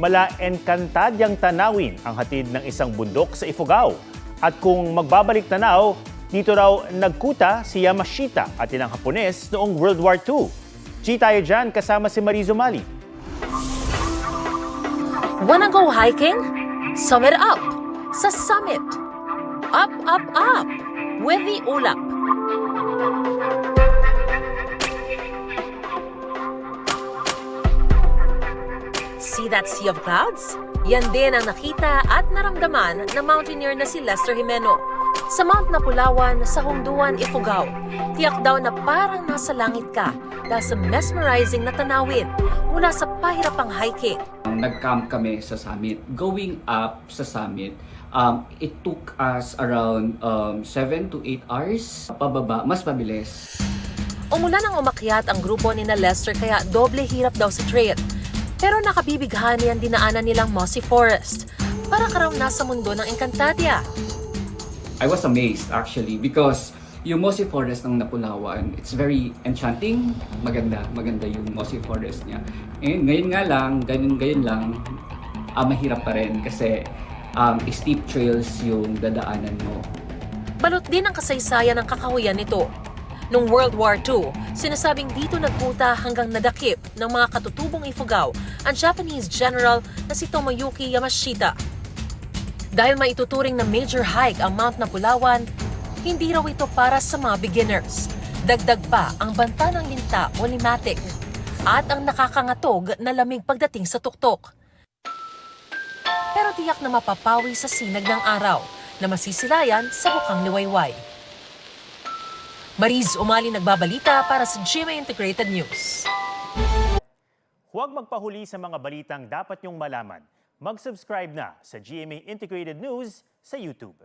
Mala Encantadyang tanawin ang hatid ng isang bundok sa Ifugao. At kung magbabalik tanaw, dito raw nagkuta si Yamashita at ilang Hapones noong World War II. G tayo dyan kasama si Marizo Mali. Wanna go hiking? Summit up! Sa summit! Up, up, up! With the ulap! See that sea of clouds? Yan din ang nakita at naramdaman ng mountaineer na si Lester Jimeno. Sa Mount Napulawan, sa Hungduan, Ifugao, tiyak daw na parang nasa langit ka dahil sa mesmerizing na tanawin mula sa pahirapang hiking. Nag-camp kami sa summit. Going up sa summit, it took us around 7 to 8 hours. Pababa, mas mabilis. Umulan ang umakyat ang grupo ni na Lester kaya doble hirap daw sa trail. Pero nakabibighani ang dinaanan nilang mossy forest. Para ka raw nasa mundo ng Encantadia. I was amazed actually because yung mossy forest ng Napulawan, it's very enchanting. Maganda yung mossy forest niya. And ngayon nga lang, ganyan lang, mahirap pa rin kasi steep trails yung dadaanan mo. Balot din ang kasaysayan ng kakahuyan nito. Noong World War II, sinasabing dito nagkuta hanggang nadakip ng mga katutubong Ifugao ang Japanese general na si Tomoyuki Yamashita. Dahil maituturing na major hike ang Mount Napulawan, hindi raw ito para sa mga beginners. Dagdag pa ang banta ng linta o limatic at ang nakakangatog na lamig pagdating sa tuktok. Pero tiyak na mapapawi sa sinag ng araw na masisilayan sa bukang liwayway. Mariz Umali nagbabalita para sa GMA Integrated News. Huwag magpahuli sa mga balitang dapat niyong malaman. Mag-subscribe na sa GMA Integrated News sa YouTube.